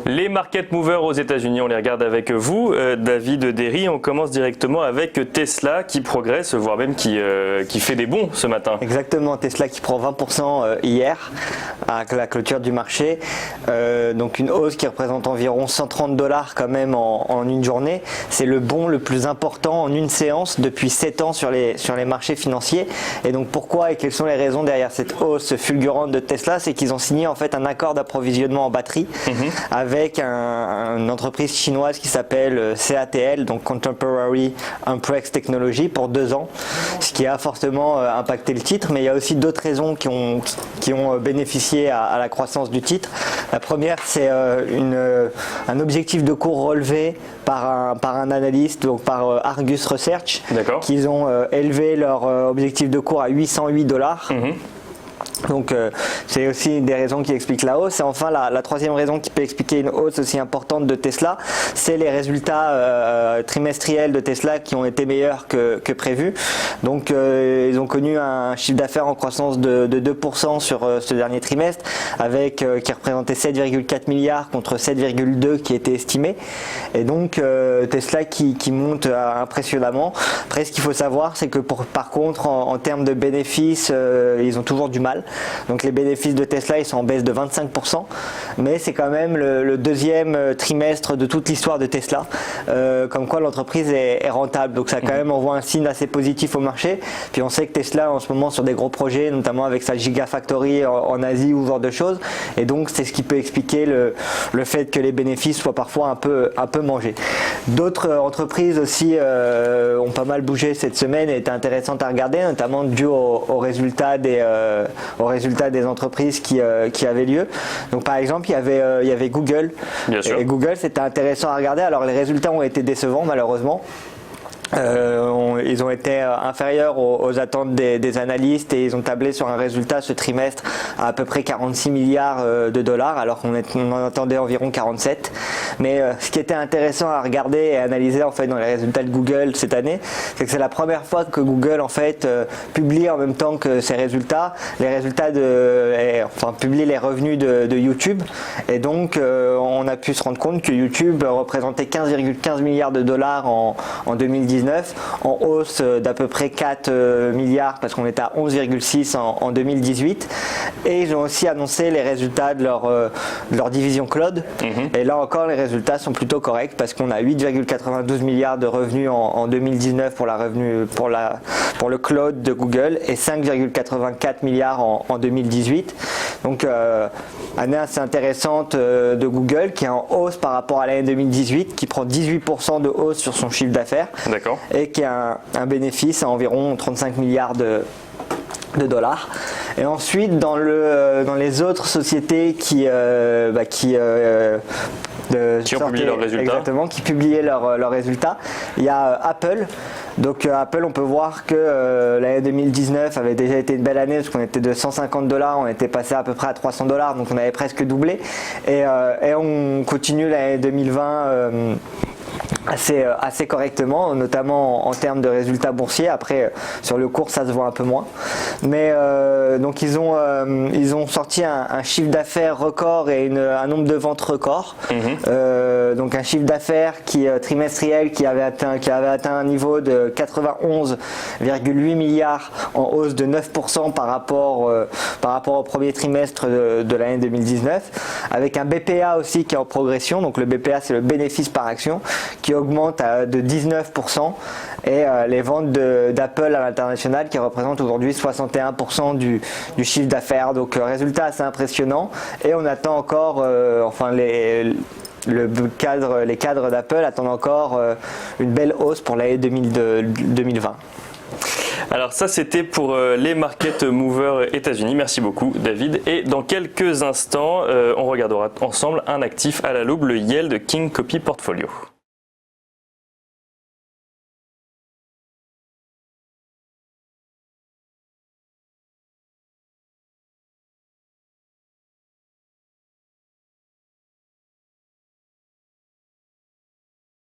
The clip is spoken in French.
Les market movers aux États-Unis, on les regarde avec vous. David Derry, on commence directement avec Tesla qui progresse, voire même qui fait des bons ce matin. Exactement, Tesla qui prend 20% hier à la clôture du marché. Donc une hausse qui représente environ 130 $ quand même en une journée. C'est le bond le plus important en une séance depuis 7 ans sur les marchés financiers. Et donc pourquoi et quelles sont les raisons derrière cette hausse fulgurante de Tesla? C'est qu'ils ont signé en fait un accord d'approvisionnement en batterie avec une entreprise chinoise qui s'appelle CATL, donc Contemporary Amperex Technology, pour 2 ans, ce qui a fortement impacté le titre. Mais il y a aussi d'autres raisons qui ont bénéficié à la croissance du titre. La première, c'est un objectif de cours relevé par un analyste, donc par Argus Research, qu'ils ont élevé leur objectif de cours à 808 $. Donc c'est aussi une des raisons qui explique la hausse. Et enfin la troisième raison qui peut expliquer une hausse aussi importante de Tesla, c'est les résultats trimestriels de Tesla qui ont été meilleurs que prévu. Donc ils ont connu un chiffre d'affaires en croissance de 2% sur ce dernier trimestre, qui représentait 7,4 milliards contre 7,2 qui était estimé. Et donc Tesla qui monte impressionnamment. Après, ce qu'il faut savoir, c'est que par contre en termes de bénéfices, ils ont toujours du mal. Donc les bénéfices de Tesla, ils sont en baisse de 25%, mais c'est quand même le deuxième trimestre de toute l'histoire de Tesla, comme quoi l'entreprise est rentable. Donc ça quand même envoie un signe assez positif au marché. Puis on sait que Tesla en ce moment sur des gros projets, notamment avec sa Gigafactory en Asie ou ce genre de choses, et donc c'est ce qui peut expliquer le fait que les bénéfices soient parfois un peu mangés. D'autres entreprises aussi ont pas mal bougé cette semaine et étaient intéressantes à regarder, notamment dû aux résultats des entreprises qui avaient lieu. Donc par exemple, il y avait Google. Bien sûr. Et Google, c'était intéressant à regarder. Alors les résultats ont été décevants malheureusement. Ils ont été inférieurs aux attentes des analystes et ils ont tablé sur un résultat ce trimestre à peu près 46 milliards de dollars alors qu'on en attendait environ 47. Mais ce qui était intéressant à regarder et à analyser en fait dans les résultats de Google cette année, c'est que c'est la première fois que Google en fait publie en même temps que ses résultats, publie les revenus de YouTube. Et donc on a pu se rendre compte que YouTube représentait 15,15 milliards de dollars en 2019, en hausse d'à peu près 4 milliards parce qu'on était à 11,6 en 2018. Et ils ont aussi annoncé les résultats de leur division cloud. Et là encore, les résultats sont plutôt corrects parce qu'on a 8,92 milliards de revenus en 2019 pour le cloud de Google et 5,84 milliards en 2018. Donc année assez intéressante de Google qui est en hausse par rapport à l'année 2018, qui prend 18% de hausse sur son chiffre d'affaires et qui a un bénéfice à environ 35 milliards de dollars. Et ensuite dans les autres sociétés qui ont publié leurs résultats. Exactement, qui publiaient leurs résultats. Il y a Apple. Donc Apple, on peut voir que l'année 2019 avait déjà été une belle année parce qu'on était de 150 $, on était passé à peu près à 300 $, donc on avait presque doublé. Et on continue l'année 2020 assez correctement, notamment en termes de résultats boursiers. Après sur le cours ça se voit un peu moins, mais donc ils ont sorti un chiffre d'affaires record et un nombre de ventes record. Donc un chiffre d'affaires trimestriel qui avait atteint un niveau de 91,8 milliards en hausse de 9% par rapport au premier trimestre de l'année 2019, avec un BPA aussi qui est en progression. Donc le BPA, c'est le bénéfice par action, qui augmente de 19%, et les ventes d'Apple à l'international qui représentent aujourd'hui 61% du chiffre d'affaires. Donc résultat assez impressionnant, et on attend encore les cadres d'Apple attendent encore une belle hausse pour l'année 2020. Alors ça, c'était pour les market movers États-Unis. Merci beaucoup David. Et dans quelques instants, on regardera ensemble un actif à la loupe, le Yield King Copy Portfolio.